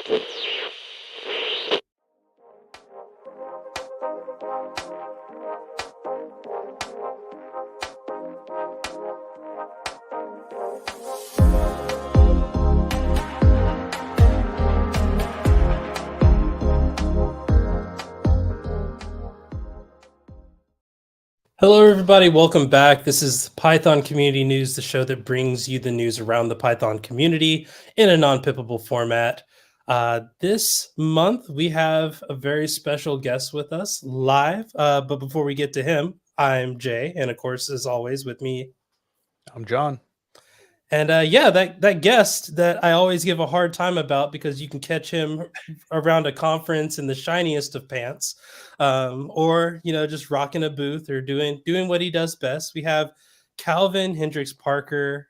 Hello, everybody. Welcome back. This is Python Community News, the show that brings you the news around the Python community in a non-pippable format. This month, we have a very special guest with us live. But before we get to him, I'm Jay. And of course, as always, with me. I'm John. And yeah, that guest that I always give a hard time about because you can catch him around a conference in the shiniest of pants, or just rocking a booth or doing what he does best. We have Calvin Hendryx-Parker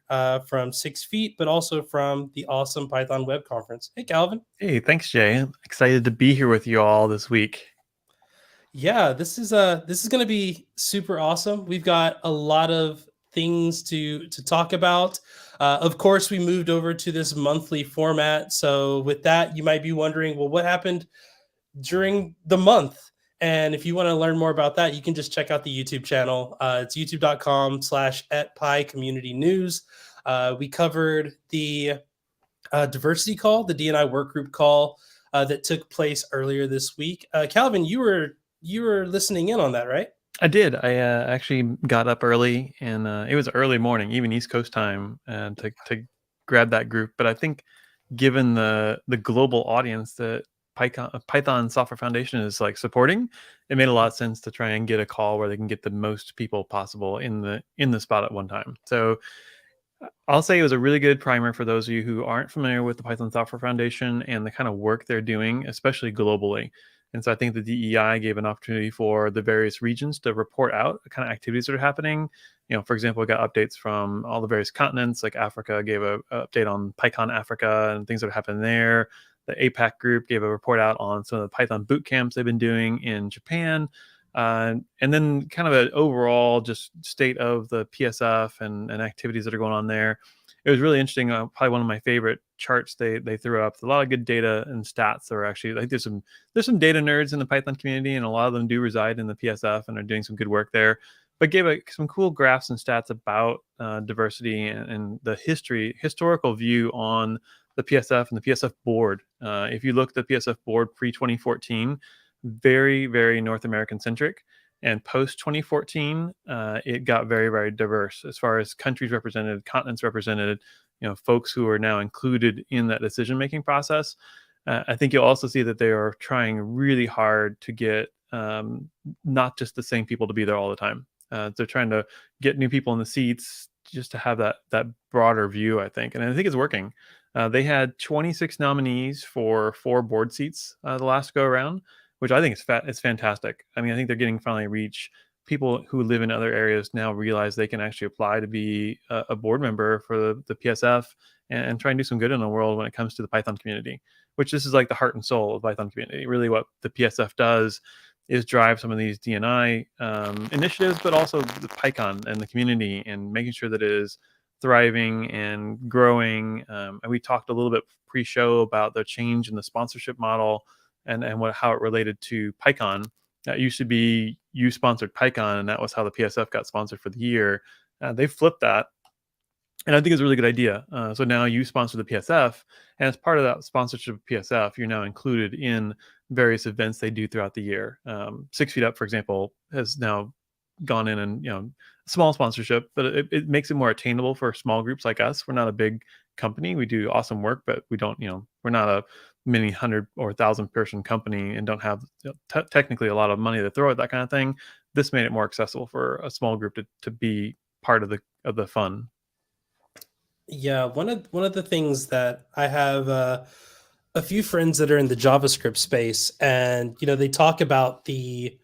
from 6 Feet, but also from the awesome Python Web Conference. Hey, Calvin. Hey, thanks, Jay. I'm excited to be here with you all this week. Yeah, this is going to be super awesome. We've got a lot of things to talk about. Of course, we moved over to this monthly format. So with that, you might be wondering, well, what happened during the month? And if you want to learn more about that, you can just check out the YouTube channel. It's youtube.com/@PyCommunityNews. We covered the diversity call, the D&I Workgroup call that took place earlier this week. Calvin, you were listening in on that, right? I did. I actually got up early, and it was early morning, even East Coast time, to grab that group. But I think, given the global audience that Python Software Foundation is like supporting, it made a lot of sense to try and get a call where they can get the most people possible in the spot at one time. So I'll say it was a really good primer for those of you who aren't familiar with the Python Software Foundation and the kind of work they're doing, especially globally. And so I think the DEI gave an opportunity for the various regions to report out the kind of activities that are happening. For example, we got updates from all the various continents, like Africa gave a update on PyCon Africa and things that are happening there. The APAC group gave a report out on some of the Python boot camps they've been doing in Japan. And then kind of an overall just state of the PSF and activities that are going on there. It was really interesting. Probably one of my favorite charts they threw up. A lot of good data and stats that are actually, like, there's some data nerds in the Python community, and a lot of them do reside in the PSF and are doing some good work there. But gave some cool graphs and stats about diversity and the historical view on the PSF and the PSF board. If you look at the PSF board pre-2014, very, very North American centric. And post 2014, it got very, very diverse as far as countries represented, continents represented, folks who are now included in that decision-making process. I think you'll also see that they are trying really hard to get not just the same people to be there all the time. They're trying to get new people in the seats just to have that broader view, I think. And I think it's working. They had 26 nominees for 4 board seats the last go around, which I think is fantastic. I mean, I think they're getting finally reach. People who live in other areas now realize they can actually apply to be a board member for the PSF and try and do some good in the world when it comes to the Python community, which this is like the heart and soul of the Python community. Really what the PSF does is drive some of these D&I initiatives, but also the PyCon and the community and making sure that it is thriving and growing. And we talked a little bit pre-show about the change in the sponsorship model and how it related to PyCon. That used to be you sponsored PyCon, and that was how the PSF got sponsored for the year. They flipped that, and I think it's a really good idea. So now you sponsor the PSF, and as part of that sponsorship of PSF, you're now included in various events they do throughout the year. 6 Feet Up, for example, has now gone in and small sponsorship, but it makes it more attainable for small groups like us. We're not a big company. We do awesome work, but we don't, we're not a many 100 or 1,000 person company and don't have technically a lot of money to throw at that kind of thing. This made it more accessible for a small group to be part of the fun. Yeah, one of the things that I have a few friends that are in the JavaScript space, and they talk about the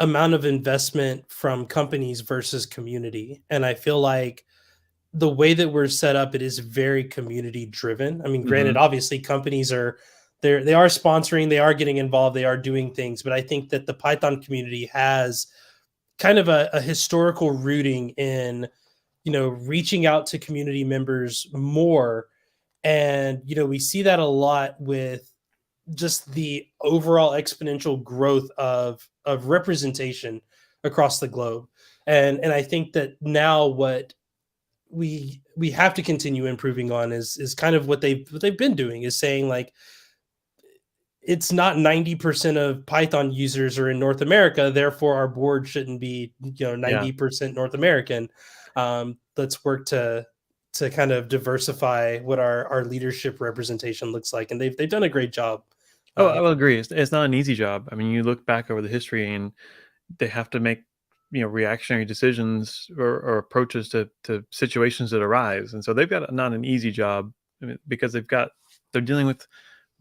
amount of investment from companies versus community, and I feel like the way that we're set up, it is very community driven. I mean, granted, obviously companies they are sponsoring, they are getting involved, they are doing things, but I think that the Python community has kind of a historical rooting in, reaching out to community members more. And, we see that a lot with just the overall exponential growth of representation across the globe. And I think that now what we have to continue improving on is kind of what they've been doing, is saying like it's not 90% of Python users are in North America, therefore our board shouldn't be, Yeah. 90% North American. Let's work to kind of diversify what our leadership representation looks like, and they've done a great job. Oh, I will agree. It's not an easy job. I mean, you look back over the history, and they have to make reactionary decisions or approaches to situations that arise, and so they've got not an easy job. I mean, because they're dealing with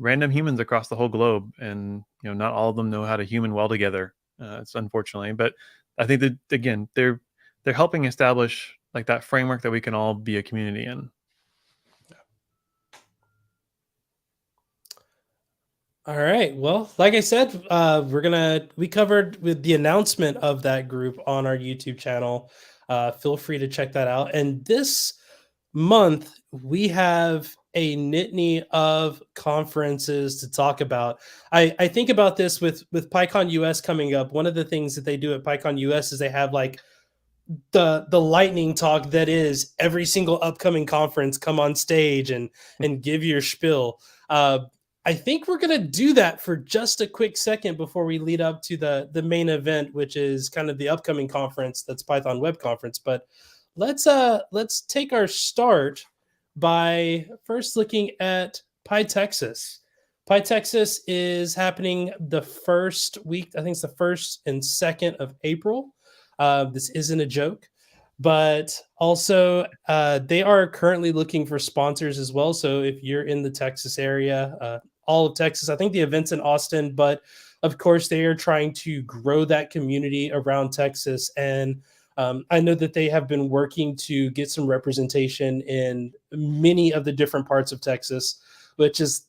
random humans across the whole globe, and not all of them know how to human well together. It's unfortunately, but I think that again they're helping establish like that framework that we can all be a community in. All right. Well, like I said, we covered with the announcement of that group on our YouTube channel. Feel free to check that out. And this month we have a litany of conferences to talk about. I think about this with PyCon US coming up. One of the things that they do at PyCon US is they have like the lightning talk that is every single upcoming conference, come on stage and give your spiel. I think we're gonna do that for just a quick second before we lead up to the main event, which is kind of the upcoming conference, that's Python Web Conference. But let's take our start by first looking at PyTexas. PyTexas is happening the first week, I think it's the 1st and 2nd of April. This isn't a joke, but also they are currently looking for sponsors as well. So if you're in the Texas area, all of Texas, I think the event's in Austin, but of course they are trying to grow that community around Texas. And I know that they have been working to get some representation in many of the different parts of Texas, which is,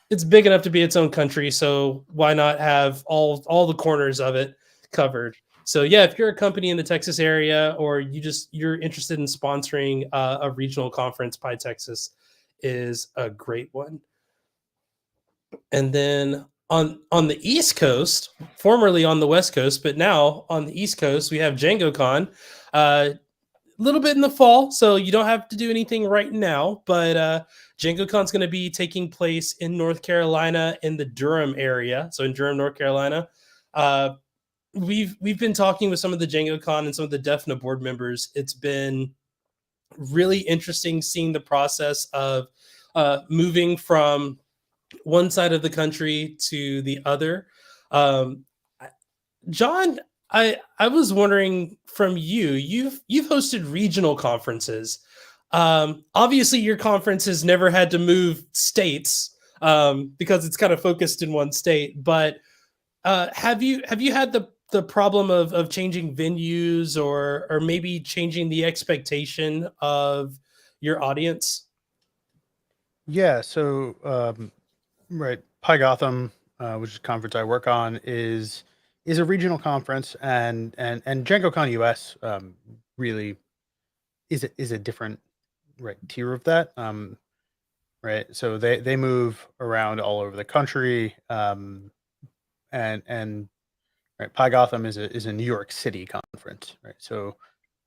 it's big enough to be its own country. So why not have all the corners of it covered? So yeah, if you're a company in the Texas area, or you're interested in sponsoring a regional conference, PyTexas is a great one. And then on the East Coast, formerly on the West Coast, but now on the East Coast, we have DjangoCon. A little bit in the fall, so you don't have to do anything right now. But DjangoCon's going to be taking place in North Carolina, in the Durham area. So in Durham, North Carolina. We've been talking with some of the DjangoCon and some of the DEFNA board members. It's been really interesting seeing the process of moving from one side of the country to the other. Um, John, I was wondering from you, you've hosted regional conferences. Obviously, your conference has never had to move states because it's kind of focused in one state. But have you had the problem of changing venues, or maybe changing the expectation of your audience? Yeah, so right, Pi Gotham, which is a conference I work on, is a regional conference, and DjangoCon US really is a different tier of that. Right, so they move around all over the country, and right, Pi Gotham is a New York City conference, right? So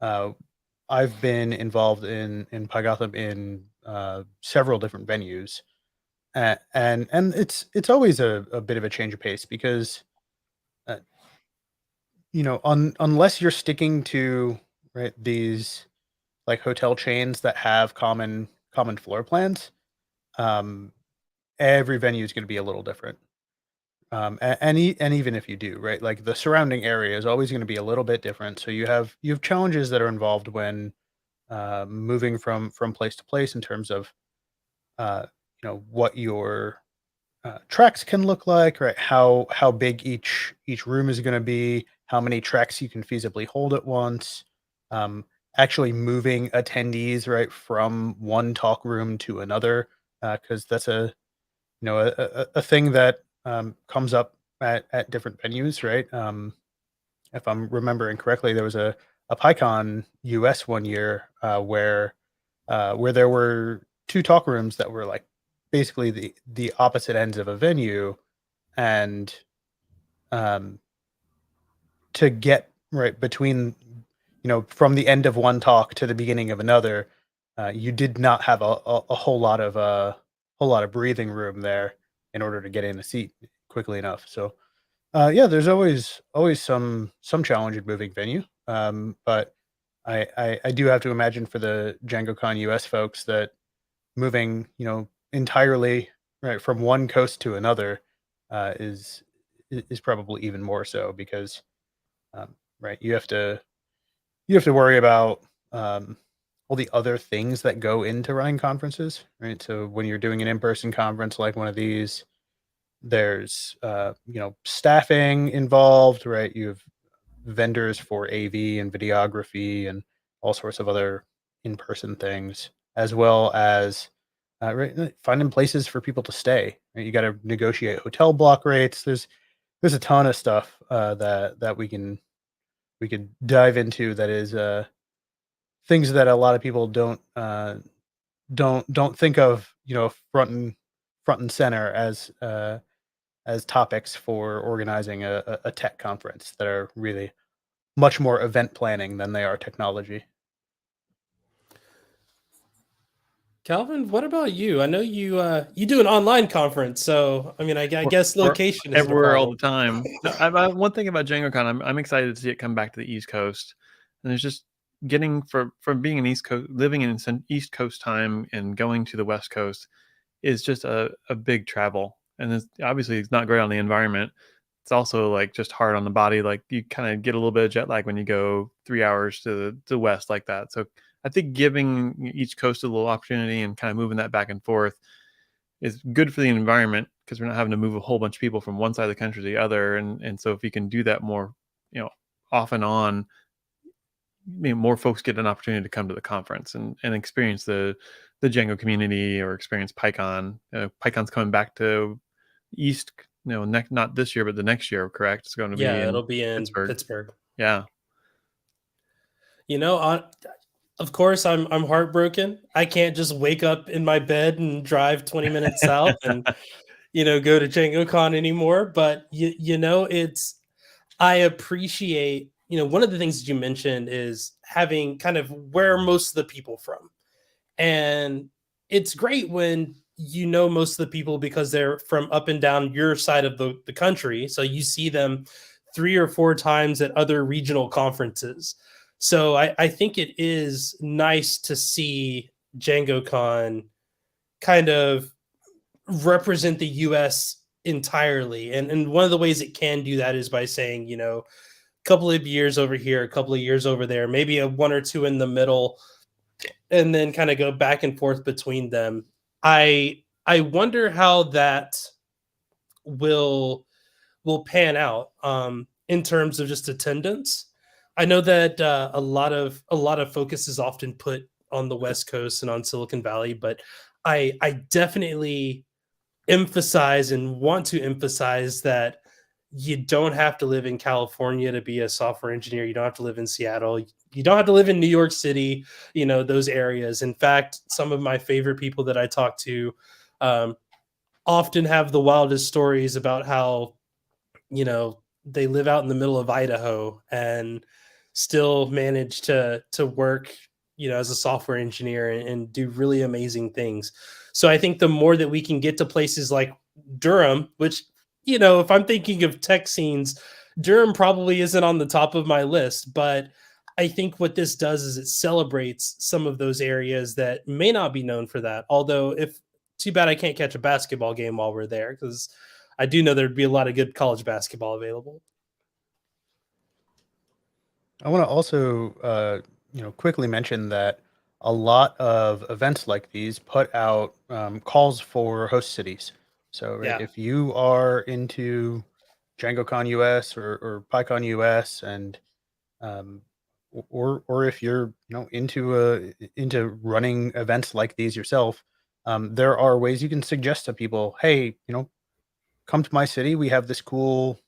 I've been involved in Pi Gotham in several different venues. And it's always a bit of a change of pace because uh, unless you're sticking to these like hotel chains that have common floor plans, um, every venue is going to be a little different. And even if you do, right, like the surrounding area is always going to be a little bit different. So you have challenges that are involved when moving from place to place in terms of uh, what your tracks can look like, right? How big each room is going to be, how many tracks you can feasibly hold at once, um, actually moving attendees right from one talk room to another, because that's a thing that comes up at different venues, right? If I'm remembering correctly, there was a PyCon US one year where there were two talk rooms that were like basically the opposite ends of a venue, and to get right between, from the end of one talk to the beginning of another, you did not have a whole lot of breathing room there in order to get in a seat quickly enough. So yeah, there's always some challenge in moving venue. But I do have to imagine for the DjangoCon US folks that moving, entirely right from one coast to another is probably even more so, because right, you have to worry about all the other things that go into running conferences, right? So when you're doing an in-person conference like one of these, there's staffing involved, right? You have vendors for AV and videography and all sorts of other in-person things, as well as right, finding places for people to stay. Right? You got to negotiate hotel block rates. There's a ton of stuff that we could dive into, that is things that a lot of people don't think of, front and center as topics for organizing a tech conference, that are really much more event planning than they are technology. Calvin, what about you? I know you do an online conference, so I mean, I guess We're location isn't a everywhere all problem. the time. No, one thing about DjangoCon, I'm excited to see it come back to the East Coast, and it's just getting from being in East Coast, living in East Coast time, and going to the West Coast is just a big travel, and obviously it's not great on the environment. It's also like just hard on the body. Like you kind of get a little bit of jet lag when you go 3 hours to the west like that. So I think giving each coast a little opportunity and kind of moving that back and forth is good for the environment, because we're not having to move a whole bunch of people from one side of the country to the other. And so if you can do that more, off and on, more folks get an opportunity to come to the conference and experience the Django community, or experience PyCon. PyCon's coming back to East, not this year, but the next year, correct? It's going to be Yeah, in it'll be in Pittsburgh. Pittsburgh. Yeah. Of course, I'm heartbroken. I can't just wake up in my bed and drive 20 minutes south and go to DjangoCon anymore. But it's I appreciate, one of the things that you mentioned is having kind of where most of the people from. And it's great when most of the people because they're from up and down your side of the country. So you see them 3 or 4 times at other regional conferences. So I think it is nice to see DjangoCon kind of represent the US entirely. And one of the ways it can do that is by saying, a couple of years over here, a couple of years over there, maybe a one or two in the middle, and then kind of go back and forth between them. I wonder how that will pan out in terms of just attendance. I know that a lot of focus is often put on the West Coast and on Silicon Valley, but I definitely emphasize and want to emphasize that you don't have to live in California to be a software engineer. You don't have to live in Seattle. You don't have to live in New York City, those areas. In fact, some of my favorite people that I talk to um, often have the wildest stories about how, they live out in the middle of Idaho and still manage to work, as a software engineer and do really amazing things. So I think the more that we can get to places like Durham, which, if I'm thinking of tech scenes, Durham probably isn't on the top of my list, but I think what this does is it celebrates some of those areas that may not be known for that. Although, if too bad I can't catch a basketball game while we're there, because I do know there'd be a lot of good college basketball available. I want to also, quickly mention that a lot of events like these put out calls for host cities. So, right, Yeah. if you are into DjangoCon US or PyCon US, and um, or if you're into running events like these yourself, there are ways you can suggest to people, hey, come to my city. We have this cool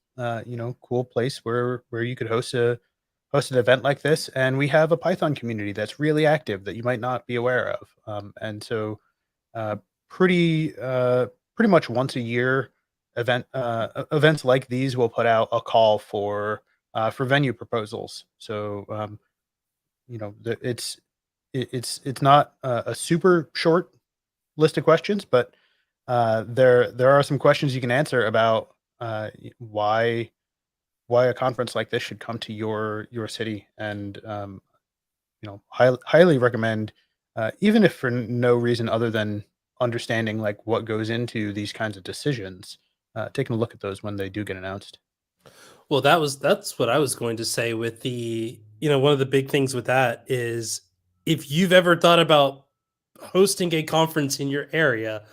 place where you could host an event like this, and we have a Python community that's really active that you might not be aware of. And so, uh, pretty much once a year events like these will put out a call for venue proposals. So it's not a super short list of questions, but there are some questions you can answer about why a conference like this should come to your city. And highly recommend, even if for no reason other than understanding like what goes into these kinds of decisions, taking a look at those when they do get announced. Well, that's what I was going to say with the, one of the big things with that is if you've ever thought about hosting a conference in your area,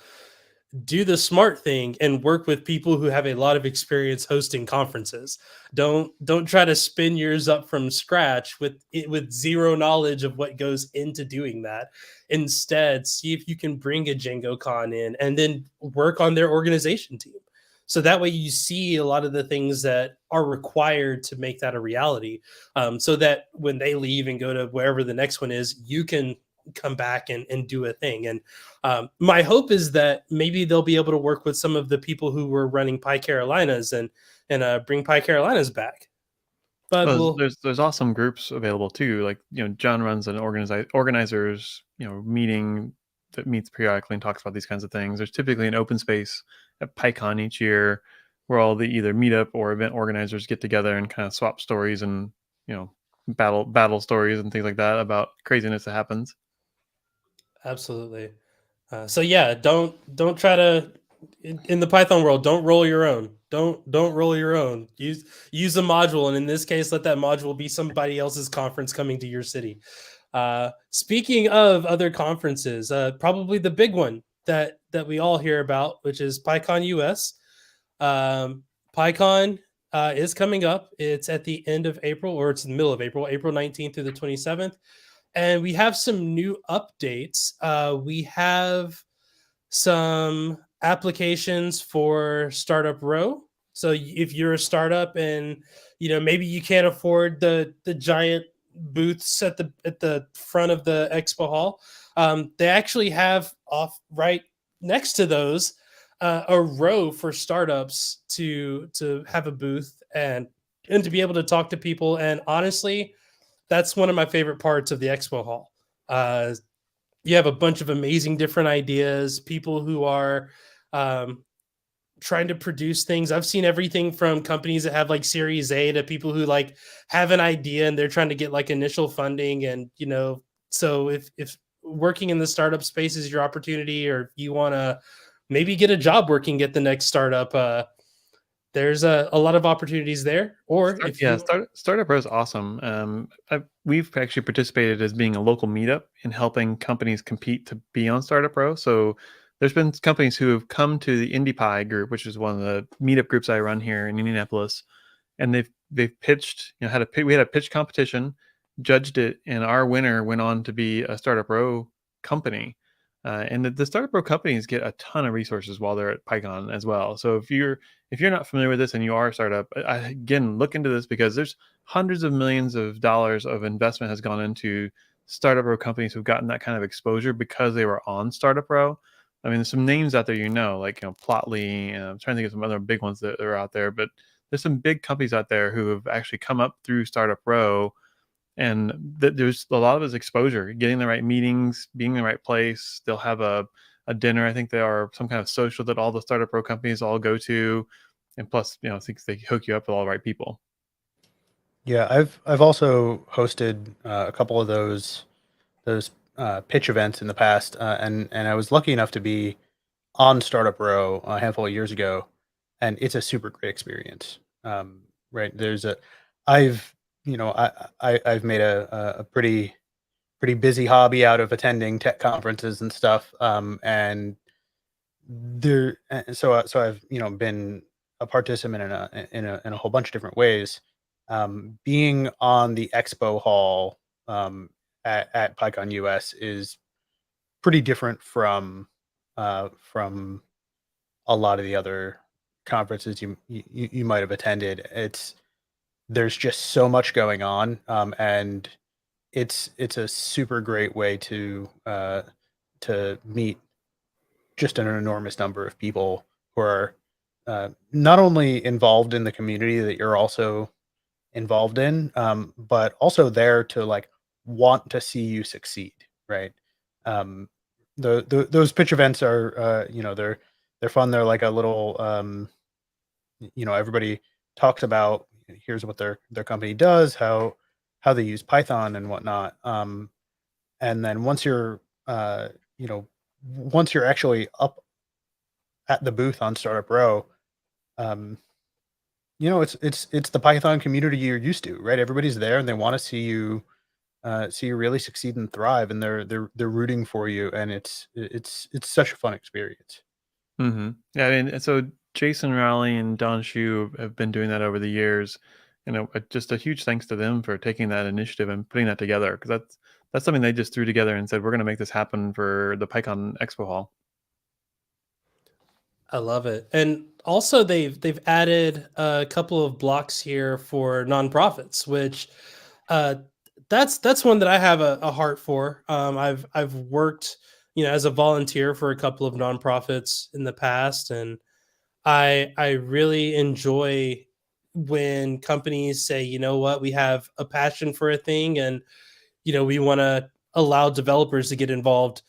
do the smart thing and work with people who have a lot of experience hosting conferences. Don't try to spin yours up from scratch with zero knowledge of what goes into doing that. Instead, see if you can bring a Django Con in and then work on their organization team. So that way you see a lot of the things that are required to make that a reality. So that when they leave and go to wherever the next one is, you can come back and do a thing. And my hope is that maybe they'll be able to work with some of the people who were running Pi Carolinas and bring Pi Carolinas back. But Well, we'll there's awesome groups available too. Like John runs an organizers meeting that meets periodically and talks about these kinds of things. There's typically an open space at PyCon each year where all the either meetup or event organizers get together and kind of swap stories and battle stories and things like that about craziness that happens. absolutely. So yeah, don't try to in the Python world. Don't roll your own. Don't roll your own. Use a module, and in this case, let that module be somebody else's conference coming to your city. Speaking of other conferences, probably the big one that we all hear about, which is PyCon US. PyCon is coming up. It's at the end of April, or it's in the middle of April, April 19th through the 27th. And we have some new updates. We have some applications for Startup Row. So if you're a startup and maybe you can't afford the giant booths at the front of the expo hall, they actually have off right next to those a row for startups to have a booth and to be able to talk to people. And honestly, that's one of my favorite parts of the expo hall. You have a bunch of amazing different ideas, people who are trying to produce things. I've seen everything from companies that have like Series A to people who like have an idea and they're trying to get like initial funding. And so if working in the startup space is your opportunity, or if you want to maybe get a job working at the next startup, there's a lot of opportunities there. Or if you Startup Pro is awesome. We've actually participated as being a local meetup in helping companies compete to be on Startup Pro. So there's been companies who have come to the IndiePie group, which is one of the meetup groups I run here in Indianapolis, and they've pitched. We had a pitch competition, judged it, and our winner went on to be a Startup Pro company. And the Startup Pro companies get a ton of resources while they're at PyCon as well. So if you're not familiar with this and you are a startup, again, look into this because there's hundreds of millions of dollars of investment has gone into Startup Pro companies who've gotten that kind of exposure because they were on Startup Pro. I mean, there's some names out there, like Plotly, and I'm trying to think of some other big ones that are out there, but there's some big companies out there who have actually come up through Startup Pro, and there's a lot of his exposure, getting the right meetings, being in the right place. They'll have a dinner. I think there are some kind of social that all the Startup Pro companies all go to, and plus, I think they hook you up with all the right people. Yeah, I've also hosted a couple of those pitch events in the past, and I was lucky enough to be on Startup Row a handful of years ago, and it's a super great experience. Right, I've I've made a pretty busy hobby out of attending tech conferences and stuff, and so I've been a participant in a whole bunch of different ways. Being on the expo hall at PyCon US is pretty different from a lot of the other conferences you might have attended. There's just so much going on, and it's a super great way to meet just an enormous number of people who are not only involved in the community that you're also involved in, but also there to like want to see you succeed, right? Um, those pitch events are, they're fun. They're like a little, everybody talks about here's what their company does, how they use Python and whatnot. And then you know, once you're actually up at the booth on Startup Row, um, it's the Python community you're used to, right? Everybody's there and they want to see you really succeed and thrive, and they're rooting for you, and it's such a fun experience. Yeah, I mean, so Jason Rowley and Don Shu have been doing that over the years. Just a huge thanks to them for taking that initiative and putting that together, because that's something they just threw together and said we're going to make this happen for the PyCon Expo Hall. I love it. And also they've added a couple of blocks here for nonprofits, which that's one that I have a heart for. I've worked, as a volunteer for a couple of nonprofits in the past, and I really enjoy when companies say, you know what, we have a passion for a thing, and we want to allow developers to get involved.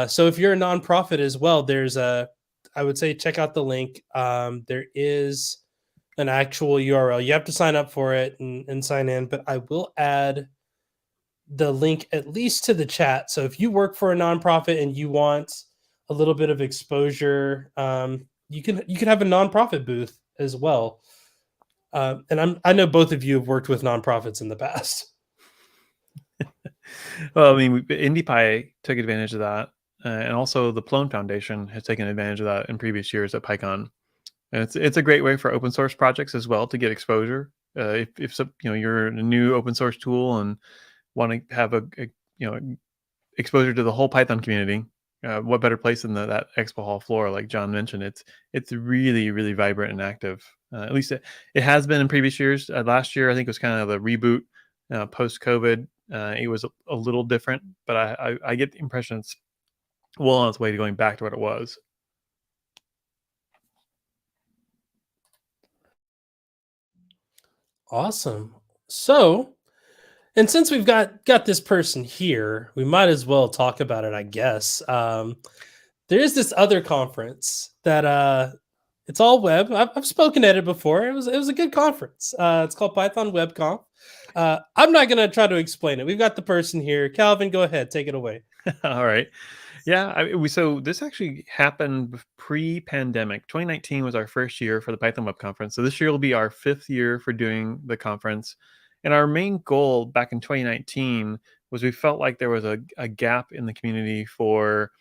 So if you're a nonprofit as well, I would say check out the link. There is an actual URL. You have to sign up for it and sign in, but I will add the link at least to the chat. So if you work for a nonprofit and you want a little bit of exposure, you can have a nonprofit booth as well. And I know both of you have worked with nonprofits in the past. Well, I mean, IndiePy took advantage of that, and also the Plone Foundation has taken advantage of that in previous years at PyCon. And it's a great way for open source projects as well to get exposure. If you're a new open source tool and want to have a exposure to the whole Python community, what better place than that Expo Hall floor, like John mentioned? It's really, really vibrant and active. At least it has been in previous years. Last year, I think it was kind of the reboot post COVID. It was a little different, but I get the impression it's well on its way to going back to what it was. Awesome. So, and since we've got this person here, we might as well talk about it, I guess. There is this other conference that it's all web. I've spoken at it before. It was a good conference. It's called Python WebConf. I'm not gonna try to explain it. We've got the person here. Calvin, go ahead, take it away. All right. Yeah, so this actually happened pre-pandemic. 2019 was our first year for the Python Web Conference. So this year will be our 5th year for doing the conference. And our main goal back in 2019 was we felt like there was a gap in the community for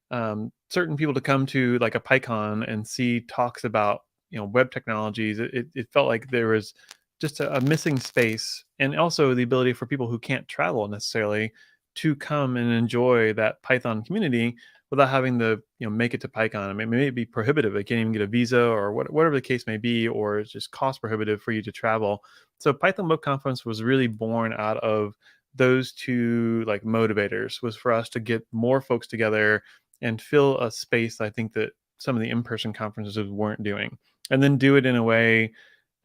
certain people to come to like a PyCon and see talks about web technologies. It felt like there was just a missing space, and also the ability for people who can't travel necessarily to come and enjoy that Python community without having to make it to PyCon. I mean, maybe it'd be prohibitive. They can't even get a visa or whatever the case may be, or it's just cost prohibitive for you to travel. So Python Web Conference was really born out of those two like motivators, was for us to get more folks together and fill a space I think that some of the in-person conferences weren't doing, and then do it in a way.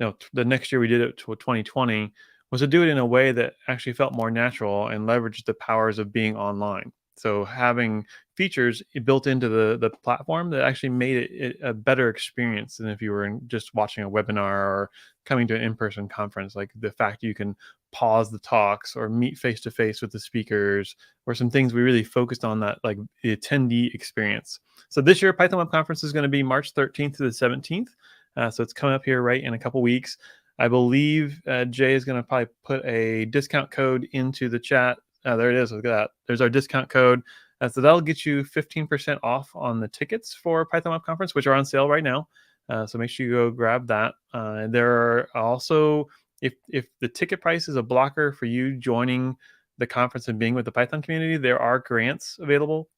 The next year we did it to 2020 was to do it in a way that actually felt more natural and leveraged the powers of being online. So having features built into the platform that actually made it a better experience than if you were just watching a webinar or coming to an in-person conference. Like the fact you can pause the talks or meet face-to-face with the speakers, or some things we really focused on, that like the attendee experience. So this year Python Web Conference is going to be March 13th to the 17th. So it's coming up here right in a couple weeks. I believe Jay is going to probably put a discount code into the chat. There it is. Look at that. There's our discount code. So that'll get you 15% off on the tickets for Python Web Conference, which are on sale right now. So make sure you go grab that. There are also, if the ticket price is a blocker for you joining the conference and being with the Python community, there are grants available.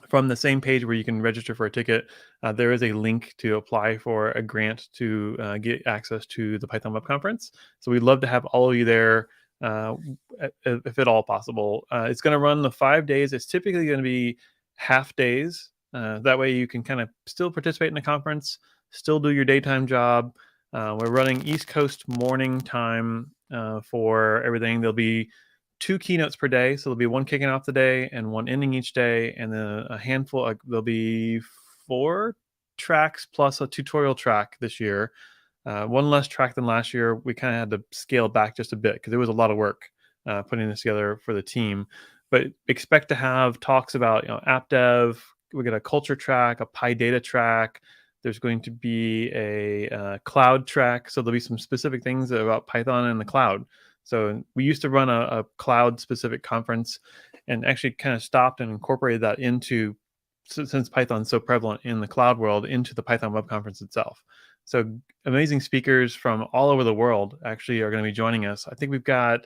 From the same page where you can register for a ticket, there is a link to apply for a grant to get access to the Python Web Conference. So we'd love to have all of you there, if at all possible. It's going to run the 5 days. It's typically going to be half days That way you can kind of still participate in the conference, still do your daytime job. We're running East Coast morning time for everything. There'll be 2 keynotes per day. So there'll be one kicking off the day and one ending each day. And then a handful, there'll be 4 tracks plus a tutorial track this year. One less track than last year. We kind of had to scale back just a bit because it was a lot of work putting this together for the team. But expect to have talks about app dev. We got a culture track, a PyData track. There's going to be a cloud track. So there'll be some specific things about Python and the cloud. So we used to run a cloud specific conference and actually kind of stopped and incorporated that into, since Python's so prevalent in the cloud world, into the Python Web Conference itself. So amazing speakers from all over the world actually are going to be joining us. I think we've got,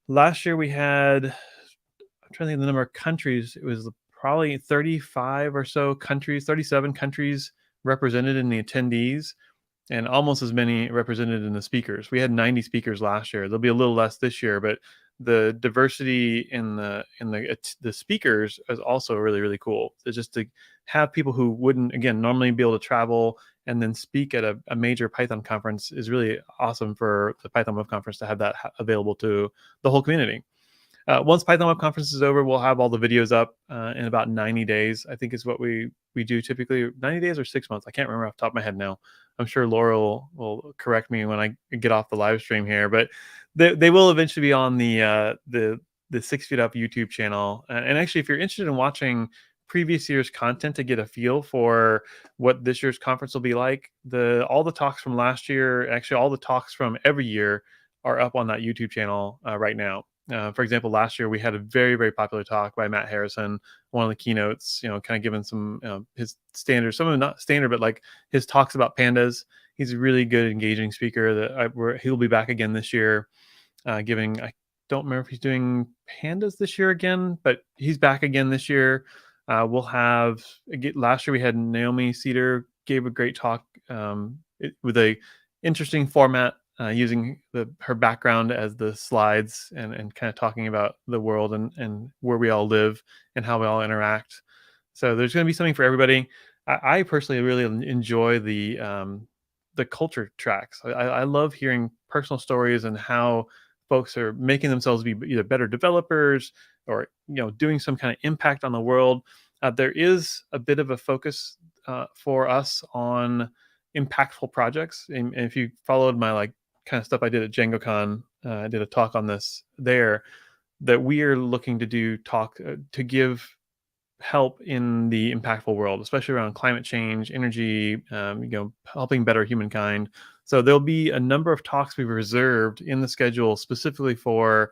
last year we had, I'm trying to think of the number of countries. It was probably 35 or so countries, 37 countries represented in the attendees, and almost as many represented in the speakers. We had 90 speakers last year. There'll be a little less this year, but the diversity in the speakers is also really, really cool. It's just to have people who wouldn't, again, normally be able to travel and then speak at a major Python conference is really awesome for the Python Web Conference to have that available to the whole community. Once Python Web Conference is over, we'll have all the videos up in about 90 days, I think is what we do typically. 90 days or 6 months. I can't remember off the top of my head now. I'm sure Laura will correct me when I get off the live stream here, but they will eventually be on the 6 Feet Up YouTube channel. And actually, if you're interested in watching previous year's content to get a feel for what this year's conference will be like, all the talks from last year, actually all the talks from every year are up on that YouTube channel right now. For example, last year we had a very, very popular talk by Matt Harrison, one of the keynotes, kind of giving some his standards, some of them not standard, but like his talks about pandas. He's a really good, engaging speaker he'll be back again this year, giving, I don't remember if he's doing pandas this year again, but he's back again this year. We'll have, last year we had Naomi Cedar gave a great talk with a interesting format, using her background as the slides and kind of talking about the world and where we all live and how we all interact. So there's going to be something for everybody. I personally really enjoy the culture tracks. I love hearing personal stories and how folks are making themselves be either better developers or doing some kind of impact on the world. There is a bit of a focus for us on impactful projects. And if you followed my kind of stuff I did at DjangoCon, I did a talk on this there, that we are looking to do to give help in the impactful world, especially around climate change, energy, helping better humankind. So there'll be a number of talks we've reserved in the schedule specifically for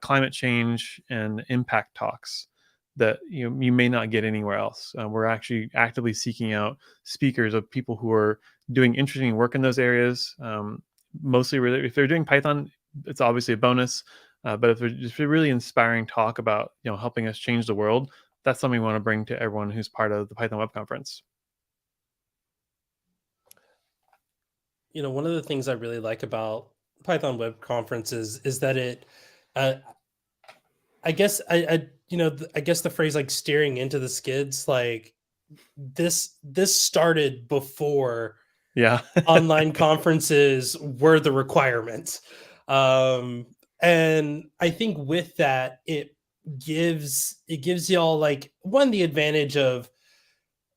climate change and impact talks that you may not get anywhere else. We're actually actively seeking out speakers of people who are doing interesting work in those areas. Mostly if they're doing Python, it's obviously a bonus. But if there's a really inspiring talk about helping us change the world, that's something we want to bring to everyone who's part of the Python Web Conference. One of the things I really like about Python Web Conferences is that it, I guess I guess the phrase like steering into the skids, like this started before online conferences were the requirement. And I think with that, it gives y'all the advantage of,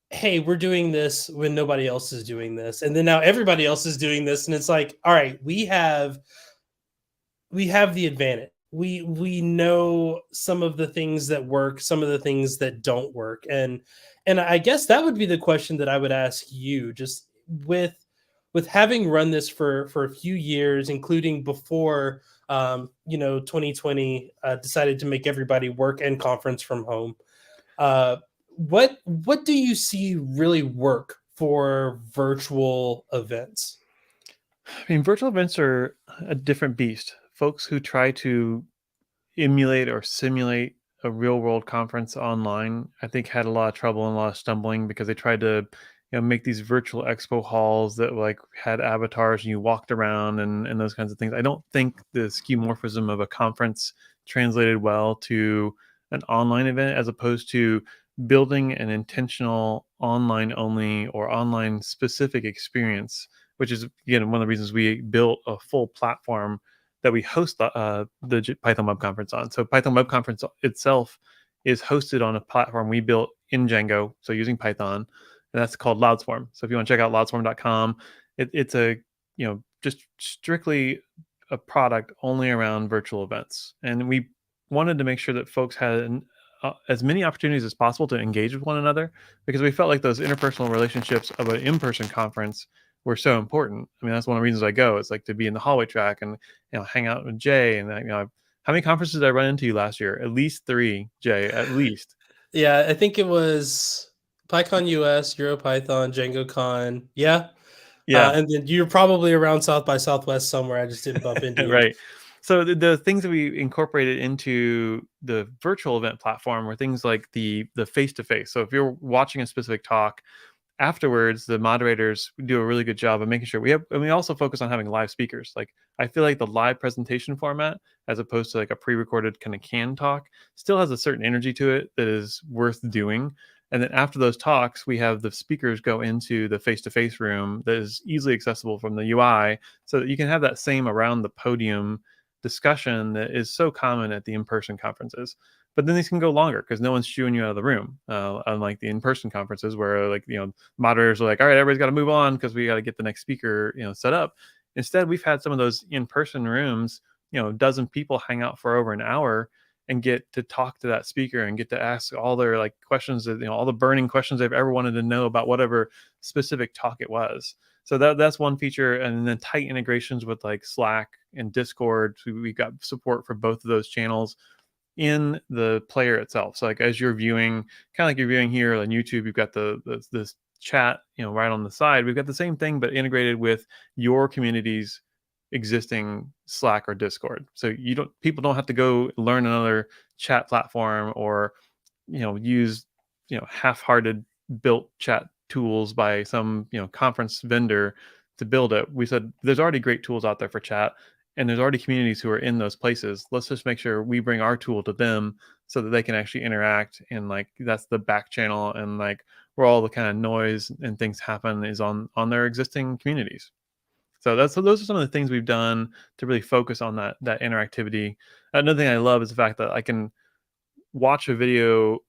hey, we're doing this when nobody else is doing this. And then now everybody else is doing this. And it's like, all right, we have the advantage. We know some of the things that work, some of the things that don't work. And I guess that would be the question that I would ask you, just with having run this for a few years, including before 2020 decided to make everybody work and conference from home. What do you see really work for virtual events? I mean, virtual events are a different beast. Folks who try to emulate or simulate a real world conference online, I think, had a lot of trouble and a lot of stumbling because they tried to make these virtual expo halls that had avatars and you walked around and those kinds of things. I don't think the skeuomorphism of a conference translated well to an online event, as opposed to building an intentional online only or online specific experience, which is again one of the reasons we built a full platform that we host the Python Web Conference on. So Python Web Conference itself is hosted on a platform we built in Django, so using Python, and that's called Loudswarm. So if you want to check out loudswarm.com, it's a just strictly a product only around virtual events, and we wanted to make sure that folks had as many opportunities as possible to engage with one another, because we felt like those interpersonal relationships of an in-person conference were so important. I mean, that's one of the reasons I go. It's like to be in the hallway track and hang out with Jay. And how many conferences did I run into you last year? At least 3, Jay. At least. Yeah, I think it was PyCon US, EuroPython, DjangoCon. Yeah. Yeah. And then you're probably around South by Southwest somewhere. I just didn't bump into you. Right. So the things that we incorporated into the virtual event platform were things like the face-to-face. So if you're watching a specific talk, afterwards the moderators do a really good job of making sure we also focus on having live speakers. Like, I feel like the live presentation format, as opposed to like a pre-recorded kind of canned talk, still has a certain energy to it that is worth doing. And then after those talks, we have the speakers go into the face-to-face room that is easily accessible from the UI, so that you can have that same around the podium discussion that is so common at the in-person conferences. But then these can go longer because no one's shooing you out of the room, unlike the in-person conferences where moderators are like, all right, everybody's got to move on because we got to get the next speaker set up. Instead, we've had some of those in-person rooms, a dozen people hang out for over an hour and get to talk to that speaker and get to ask all their questions that all the burning questions they've ever wanted to know about whatever specific talk it was. So that's one feature. And then tight integrations with like Slack and Discord. So we've got support for both of those channels in the player itself. So like as you're viewing, kind of like you're viewing here on YouTube, you've got this chat, right on the side. We've got the same thing, but integrated with your community's existing Slack or Discord. So people don't have to go learn another chat platform or use half-hearted built chat tools by some conference vendor to build it. We said there's already great tools out there for chat, and there's already communities who are in those places. Let's just make sure we bring our tool to them so that they can actually interact, and that's the back channel, and where all the kind of noise and things happen is on their existing communities. So those are some of the things we've done to really focus on that interactivity. Another thing I love is the fact that I can watch a video,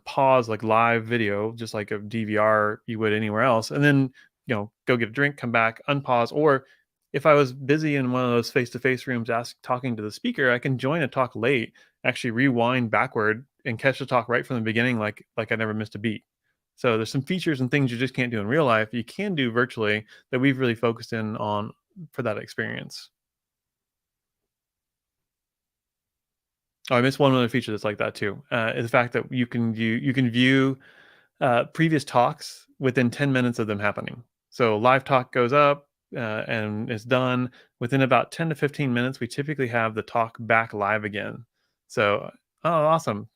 pause like live video, just like a DVR you would anywhere else, and then go get a drink, come back, unpause. Or if I was busy in one of those face-to-face rooms talking to the speaker, I can join a talk late, actually rewind backward and catch the talk right from the beginning, like I never missed a beat. So there's some features and things you just can't do in real life, you can do virtually, that we've really focused in on for that experience. Oh, I missed one other feature that's like that too. Is the fact that you can view previous talks within 10 minutes of them happening. So live talk goes up and it's done. Within about 10 to 15 minutes, we typically have the talk back live again. So, oh, awesome.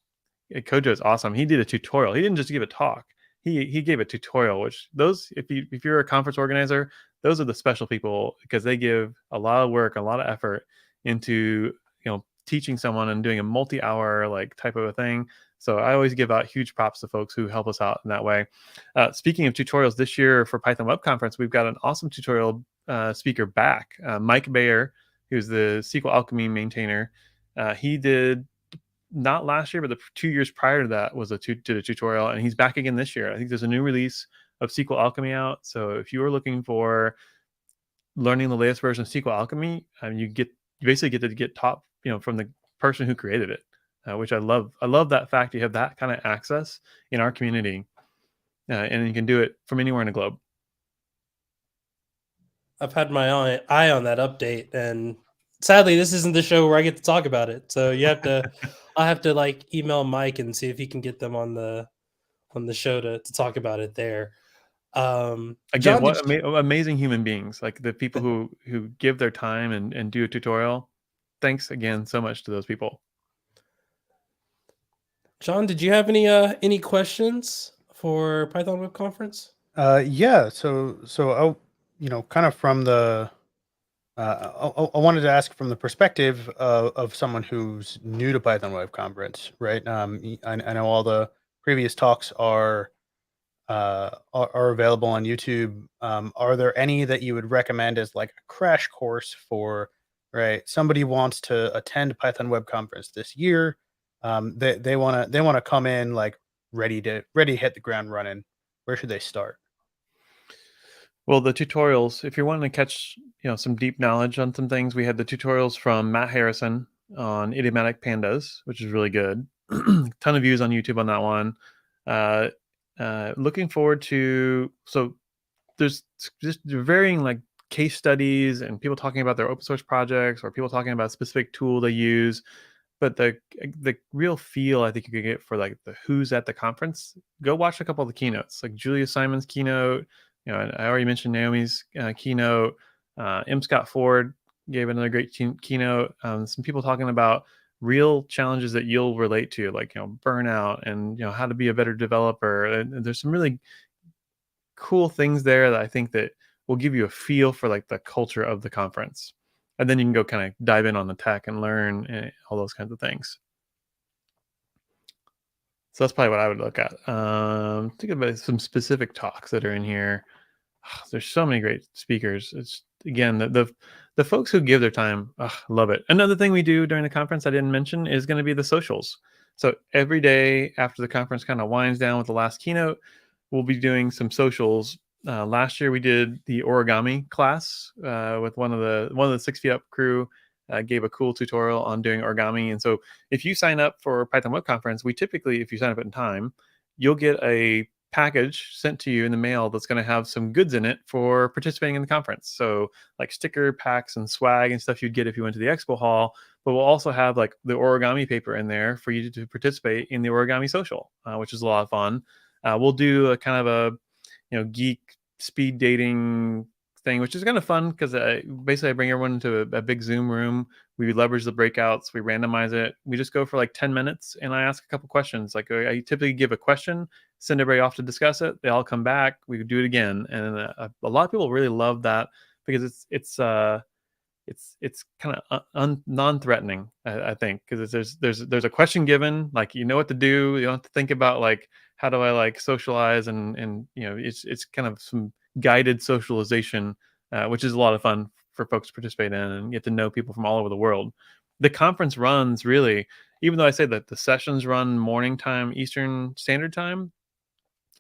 Kojo is awesome. He did a tutorial. He didn't just give a talk. He gave a tutorial, which if you're a conference organizer, those are the special people, because they give a lot of work, a lot of effort into teaching someone and doing a multi-hour type of a thing. So I always give out huge props to folks who help us out in that way. Speaking of tutorials, this year for Python Web Conference, we've got an awesome tutorial speaker back, Mike Bayer, who's the SQL Alchemy maintainer. He did, not last year, but the 2 years prior to that was did a tutorial, and he's back again this year. I think there's a new release of SQL Alchemy out. So if you are looking for learning the latest version of SQL Alchemy, you basically get to get taught from the person who created it, which I love. I love that fact you have that kind of access in our community, and you can do it from anywhere in the globe. I've had my eye on that update, and sadly, this isn't the show where I get to talk about it. So you have to, I have to email Mike and see if he can get them on the show to talk about it there. Again, John, what amazing human beings, like the people who give their time and do a tutorial. Thanks again so much to those people. John, did you have any questions for Python Web Conference? Yeah. So I'll, kind of from the, I wanted to ask from the perspective of someone who's new to Python Web Conference, right? I know all the previous talks are available on YouTube. Are there any that you would recommend as like a crash course for, right? Somebody wants to attend Python Web Conference this year. They want to come in like ready to hit the ground running. Where should they start? Well, the tutorials, if you're wanting to catch, some deep knowledge on some things, we had the tutorials from Matt Harrison on idiomatic pandas, which is really good. Ton of views on YouTube on that one. Looking forward to, so there's just varying like case studies and people talking about their open source projects or people talking about a specific tool they use. But the real feel I think you could get for like the who's at the conference, go watch a couple of the keynotes, like Julia Simon's keynote. I already mentioned Naomi's keynote. M. Scott Ford gave another great keynote. Some people talking about real challenges that you'll relate to, like burnout and how to be a better developer. And there's some really cool things there that I think that will give you a feel for like the culture of the conference. And then you can go kind of dive in on the tech and learn all those kinds of things. So that's probably what I would look at. Think about some specific talks that are in here. There's so many great speakers. It's again the folks who give their time. Love it. Another thing we do during the conference I didn't mention is going to be the socials. So every day after the conference kind of winds down with the last keynote, we'll be doing some socials. Last year we did the origami class with one of the 6 Feet Up crew. Gave a cool tutorial on doing origami. And so if you sign up for Python Web Conference, we typically, if you sign up in time, you'll get a package sent to you in the mail that's going to have some goods in it for participating in the conference. So like sticker packs and swag and stuff you'd get if you went to the expo hall. But we'll also have like the origami paper in there for you to participate in the origami social, which is a lot of fun. We'll do a kind of a geek speed dating thing, which is kind of fun because basically I bring everyone into a big Zoom room. We leverage the breakouts, we randomize it. We just go for like 10 minutes and I ask a couple questions. Like I typically give a question, send everybody off to discuss it. They all come back. We do it again. And a lot of people really love that because it's kind of non-threatening, I think, because there's a question given, like you know what to do. You don't have to think about like how do I like socialize and it's kind of some guided socialization, which is a lot of fun for folks to participate in and get to know people from all over the world. The conference runs really, even though I say that the sessions run morning time Eastern Standard Time,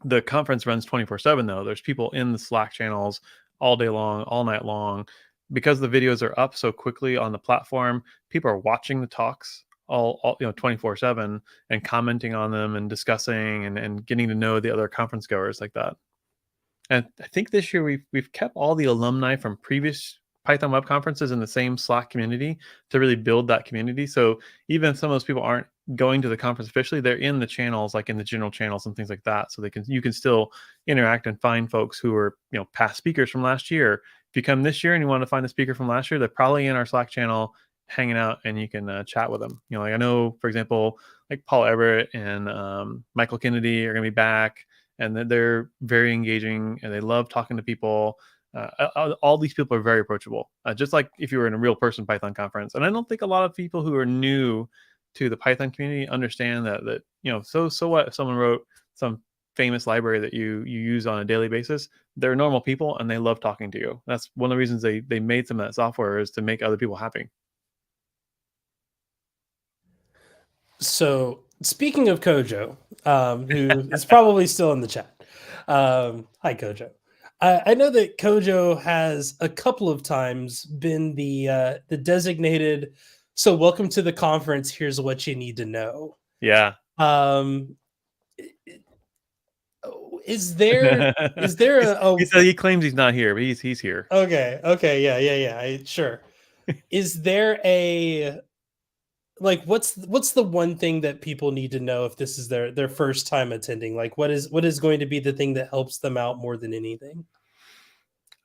the conference runs 24/7 though. There's people in the Slack channels all day long, all night long. Because the videos are up so quickly on the platform, people are watching the talks all 24/7 and commenting on them and discussing and getting to know the other conference goers like that. And I think this year we've kept all the alumni from previous Python web conferences in the same Slack community to really build that community. So even if some of those people aren't going to the conference officially, they're in the channels, like in the general channels and things like that. So you can still interact and find folks who are past speakers from last year. If you come this year and you want to find a speaker from last year, they're probably in our Slack channel hanging out and you can chat with them. Like I know, for example, like Paul Everett and Michael Kennedy are going to be back. And they're very engaging and they love talking to people. All these people are very approachable, just like if you were in a real person Python conference. And I don't think a lot of people who are new to the Python community understand that so what if someone wrote some famous library that you use on a daily basis. They're normal people and they love talking to you. That's one of the reasons they made some of that software, is to make other people happy. So speaking of Kojo, who is probably still in the chat. Hi, Kojo. I know that Kojo has a couple of times been the designated. So welcome to the conference. Here's what you need to know. Yeah. Is there he claims he's not here, but he's here. Okay. Yeah. Sure. Is there a like what's the one thing that people need to know if this is their first time attending? Like what is going to be the thing that helps them out more than anything?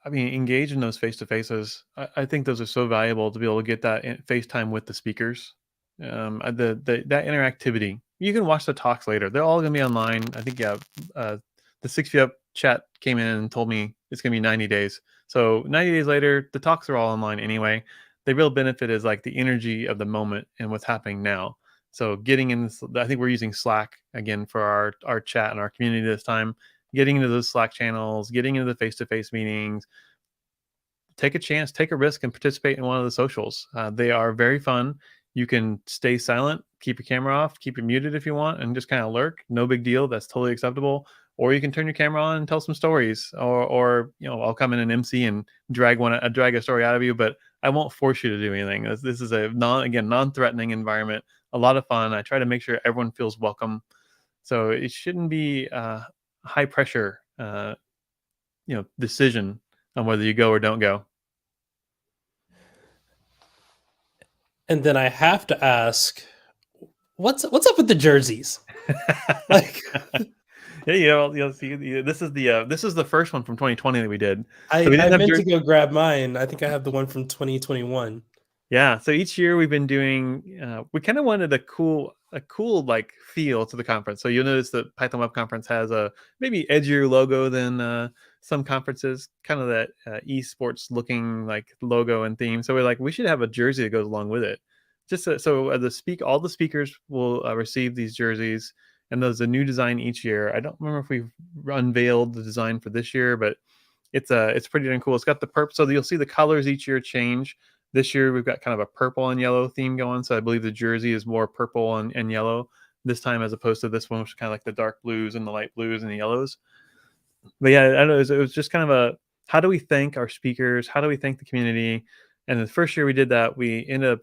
I mean, engage in those face-to-faces. I think those are so valuable to be able to get that FaceTime with the speakers. That interactivity. You can watch the talks later. They're all going to be online. I think the 6 Feet Up chat came in and told me it's going to be 90 days. So 90 days later, the talks are all online anyway. The real benefit is like the energy of the moment and what's happening now. So getting in this, I think we're using Slack again for our chat and our community this time. Getting into those Slack channels, getting into the face-to-face meetings, take a chance, take a risk, and participate in one of the socials. They are very fun. You can stay silent, keep your camera off, keep it muted if you want, and just kind of lurk. No big deal. That's totally acceptable. Or you can turn your camera on and tell some stories. Or I'll come in and MC and drag a story out of you, but I won't force you to do anything. This is a non-threatening environment. A lot of fun. I try to make sure everyone feels welcome. So it shouldn't be a high pressure, decision on whether you go or don't go. And then I have to ask, what's up with the jerseys? Like, you'll see. This is the first one from 2020 that we did. I So we didn't have meant to go grab mine. I think I have the one from 2021. Yeah. So each year we've been doing. We kind of wanted a cool like feel to the conference. So you'll notice that Python Web Conference has a maybe edgier logo than some conferences. Kind of that esports looking like logo and theme. So we're like, we should have a jersey that goes along with it. Just so all the speakers will receive these jerseys, and there's a new design each year. I don't remember if we've unveiled the design for this year, but it's pretty darn cool. It's got the purple, so you'll see the colors each year change. This year we've got kind of a purple and yellow theme going, so I believe the jersey is more purple and yellow this time as opposed to this one, which is kind of like the dark blues and the light blues and the yellows. But yeah, I don't know, it was just kind of how do we thank our speakers? How do we thank the community? And the first year we did that, we ended